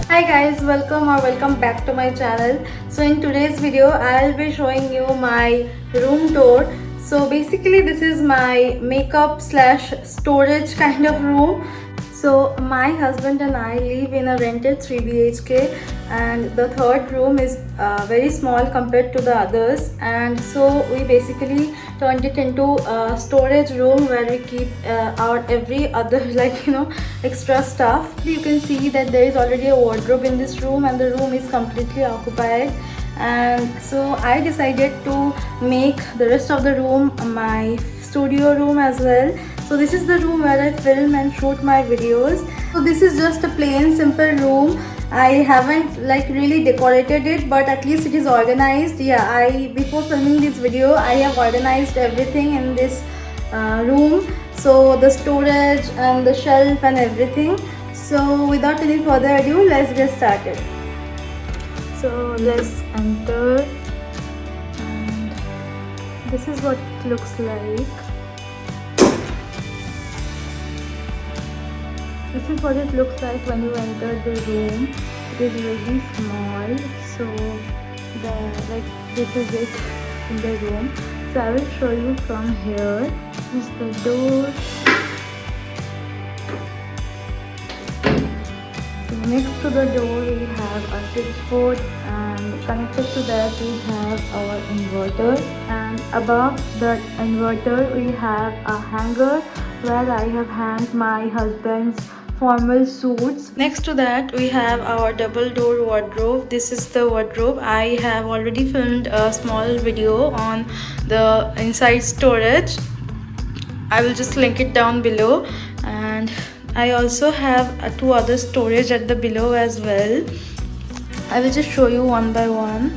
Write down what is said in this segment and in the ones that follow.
Hi guys, welcome back to my channel. So in today's video I'll be showing you my room tour. So basically this is my makeup slash storage kind of room. So my husband and I live in a rented 3 BHK, and the third room is very small compared to the others, and so we basically turned it into a storage room where we keep our every other extra stuff. You can see that there is already a wardrobe in this room and the room is completely occupied, and so I decided to make the rest of the room my studio room as well. So this is the room where I film and shoot my videos. So this is just a plain simple room. I haven't really decorated it, but at least it is organized. Yeah, I before filming this video I have organized everything in this room. So the storage and the shelf and everything. So without any further ado, let's get started. So let's enter, and this is what it looks like. This is what it looks like when you enter the room. It is really small, so this is it in the room. So I will show you from here. This is the door. So next to the door we have a switchboard, and connected to that we have our inverter, and above the inverter we have a hanger where I have hanged my husband's formal suits. Next to that we have our double door wardrobe. This is the wardrobe. I have already filmed a small video on the inside storage. I will just link it down below, and I also have two other storage at the below as well. I will just show you one by one.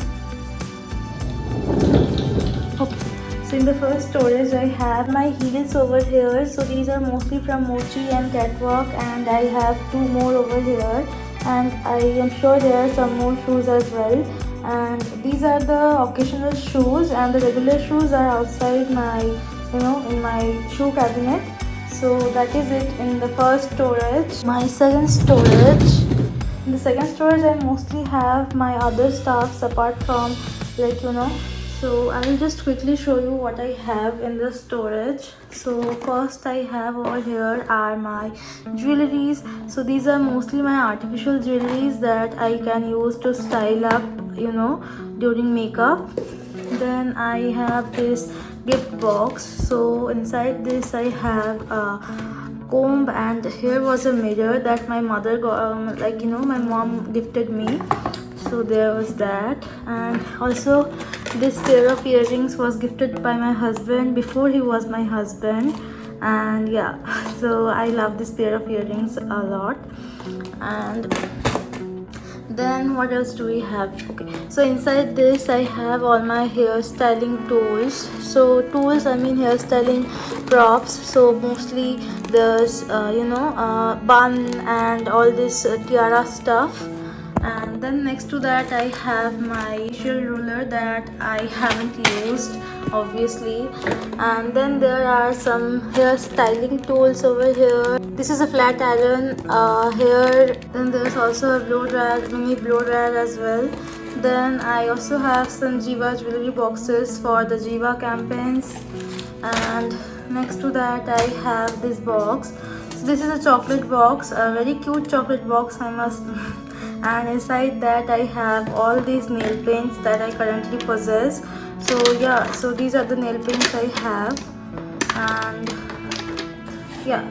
Okay. So in the first storage I have my heels over here. So these are mostly from Mochi and Catwalk, and I have two more over here, and I am sure there are some more shoes as well. And these are the occasional shoes, and the regular shoes are outside my in my shoe cabinet. So that is it in the first storage. My second storage. In the second storage I mostly have my other stuffs apart from so I will just quickly show you what I have in the storage. So first I have over here are my jewelries. So these are mostly my artificial jewelries that I can use to style up during makeup. Then I have this gift box. So inside this I have a comb, and here was a mirror that my mother got, my mom gifted me. So there was that, and also this pair of earrings was gifted by my husband before he was my husband. And yeah, so I love this pair of earrings a lot. And then what else do we have? Okay, so inside this I have all my hairstyling tools. So tools, I mean hairstyling props. So mostly there's bun and all this tiara stuff. And then next to that I have my facial ruler that I haven't used obviously. And then there are some hair styling tools over here. This is a flat iron here. Then there's also a blow dryer, mini blow dryer as well. Then I also have some Jiva jewelry boxes for the Jiva campaigns. And next to that I have this box. So this is a chocolate box, a very cute chocolate box, I must and inside that I have all these nail paints that I currently possess. So yeah, so these are the nail paints I have. And yeah,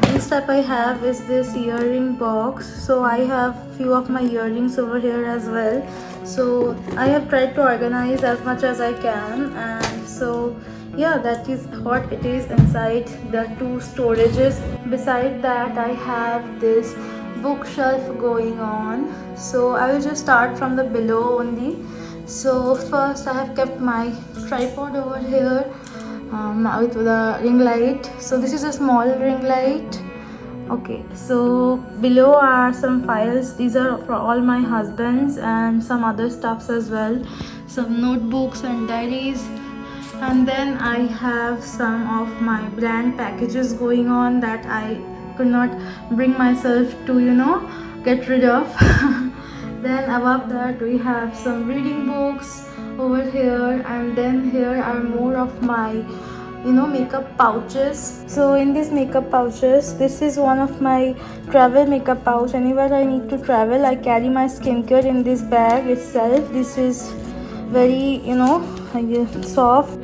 this type I have is this earring box. So I have few of my earrings over here as well. So I have tried to organize as much as I can, and so yeah, that is what it is inside the two storages. Beside that I have this bookshelf going on. So I will just start from the below only. So first I have kept my tripod over here with the ring light. So this is a small ring light. Okay, so below are some files. These are for all my husband's and some other stuffs as well, some notebooks and diaries. And then I have some of my brand packages going on that I could not bring myself to get rid of. Then above that we have some reading books over here, and then here are more of my makeup pouches. So in these makeup pouches, this is one of my travel makeup pouch. Anywhere I need to travel, I carry my skincare in this bag itself. This is very soft.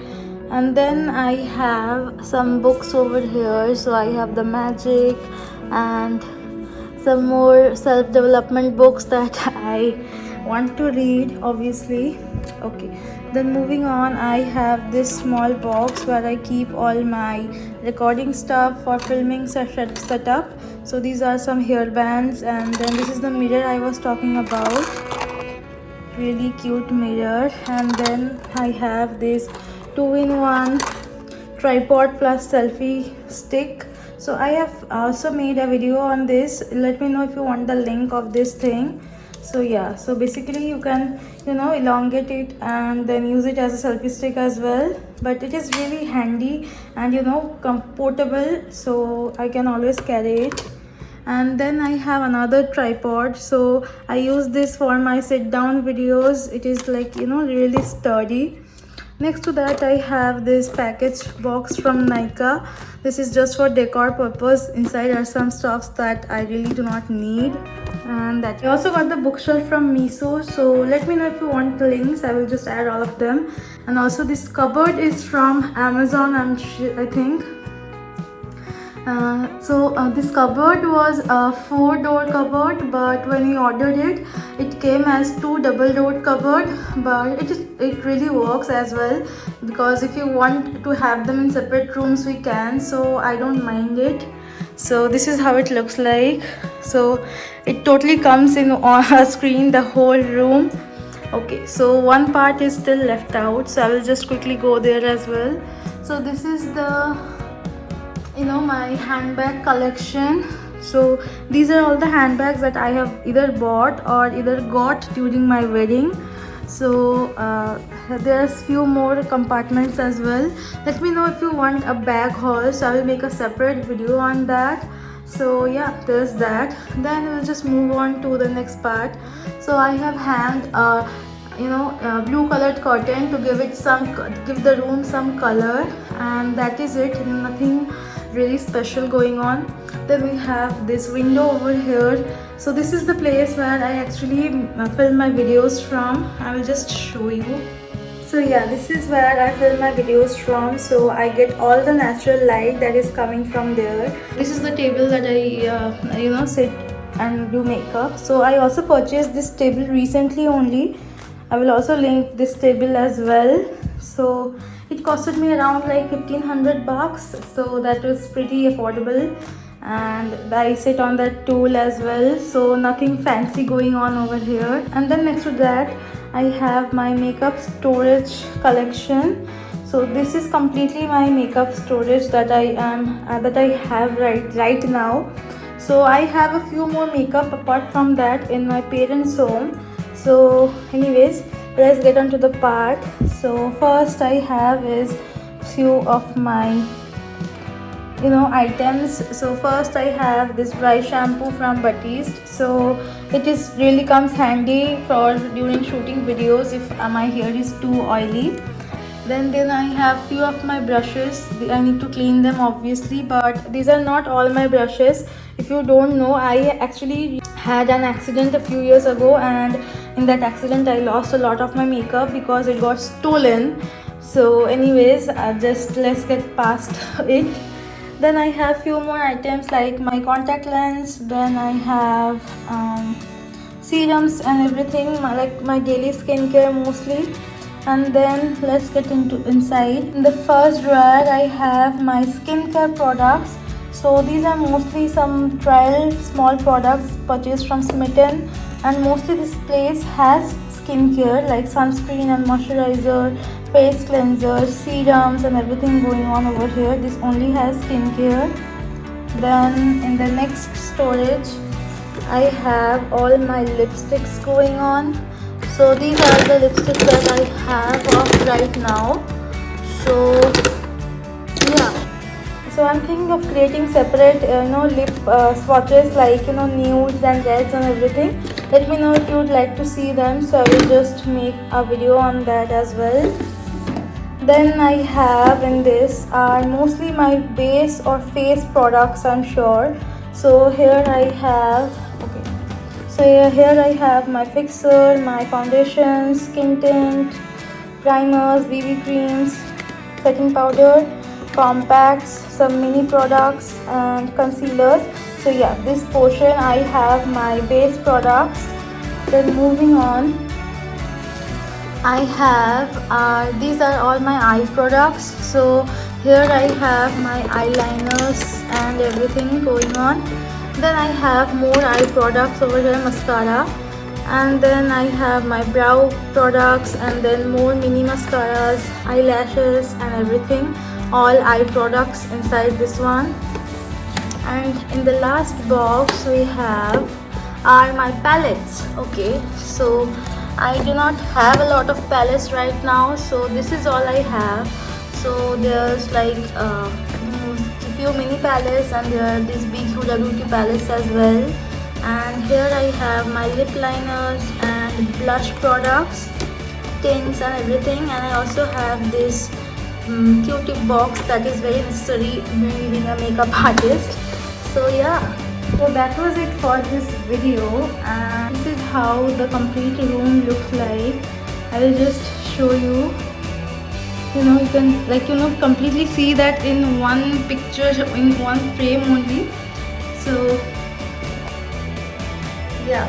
And then I have some books over here. So I have the Magic and some more self-development books that I want to read, obviously. Okay, then moving on, I have this small box where I keep all my recording stuff for filming setup. So these are some hair bands, and then this is the mirror I was talking about. Really cute mirror. And then I have this 2-in-1 tripod plus selfie stick. So I have also made a video on this. Let me know if you want the link of this thing. So yeah, so basically you can elongate it and then use it as a selfie stick as well, but it is really handy and comfortable, so I can always carry it. And then I have another tripod, so I use this for my sit down videos. It is like really sturdy. Next to that, I have this package box from Nykaa. This is just for decor purpose. Inside are some stuffs that I really do not need. And that I also got the bookshelf from Miso. So let me know if you want the links. I will just add all of them. And also this cupboard is from Amazon, I think. This cupboard was a 4-door cupboard, but when we ordered it, it came as 2 double-door cupboard. But it really works as well, because if you want to have them in separate rooms, we can. So I don't mind it. So this is how it looks like. So it totally comes in on a screen, the whole room. Okay, so one part is still left out, so I will just quickly go there as well. So this is the my handbag collection. So these are all the handbags that I have either bought or either got during my wedding. So there's few more compartments as well. Let me know if you want a bag haul, so I will make a separate video on that. So yeah, there's that. Then we'll just move on to the next part. So I have hanged blue colored curtain to give the room some color, and that is it. Nothing really special going on. Then we have this window over here. So this is the place where I actually film my videos from. I will just show you. So yeah, this is where I film my videos from. So I get all the natural light that is coming from there. This is the table that I sit and do makeup. So I also purchased this table recently only. I will also link this table as well. So it costed me around like 1500 bucks, so that was pretty affordable. And I sit on that tool as well, so nothing fancy going on over here. And then next to that, I have my makeup storage collection. So this is completely my makeup storage that I have right now. So I have a few more makeup apart from that in my parents' home. So anyways, let's get on to the part. So first I have is few of my items. So first I have this dry shampoo from Batiste. So it is really comes handy for during shooting videos if my hair is too oily. Then I have few of my brushes. I need to clean them obviously, but these are not all my brushes. If you don't know, I actually had an accident a few years ago, and in that accident I lost a lot of my makeup because it got stolen. So anyways, let's get past it. Then I have few more items like my contact lens. Then I have serums and everything, like my daily skincare mostly. And then let's get inside. In the first drawer I have my skincare products. So these are mostly some trial small products purchased from Smitten, and mostly this place has skincare like sunscreen and moisturizer, face cleanser, serums and everything going on over here. This only has skincare. Then in the next storage I have all my lipsticks going on. So these are the lipsticks that I have of right now. So yeah, So I'm thinking of creating separate lip swatches, like nudes and reds and everything. Let me know if you would like to see them, so I will just make a video on that as well. Then I have in this are mostly my base or face products, I'm sure. So here I have, okay, so here I have my fixer, my foundation, skin tint, primers, BB creams, setting powder, compacts, some mini products and concealers. So yeah, this portion I have my base products. Then moving on, I have these are all my eye products. So here I have my eyeliners and everything going on. Then I have more eye products over here, mascara, and then I have my brow products, and then more mini mascaras, eyelashes and everything, all eye products inside this one. And in the last box we have are my palettes. Okay, so I do not have a lot of palettes right now, so this is all I have. So there's like a few mini palettes, and there are these big Huda Beauty palettes as well. And here I have my lip liners and blush products, tints and everything. And I also have this Q-tip box that is very necessary when being a makeup artist. So yeah, so that was it for this video, and this is how the complete room looks like. I will just show you. You can completely see that in one picture, in one frame only. So yeah,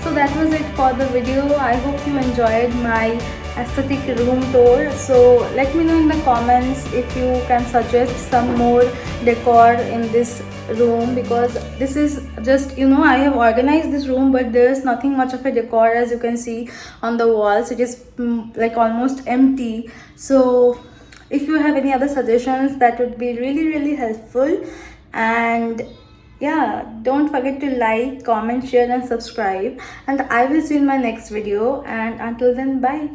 so that was it for the video. I hope you enjoyed my aesthetic room tour. So let me know in the comments if you can suggest some more decor in this room, because this is just I have organized this room, but there is nothing much of a decor, as you can see on the walls. It is like almost empty. So if you have any other suggestions, that would be really helpful. And yeah, don't forget to like, comment, share and subscribe, and I will see you in my next video. And until then, bye.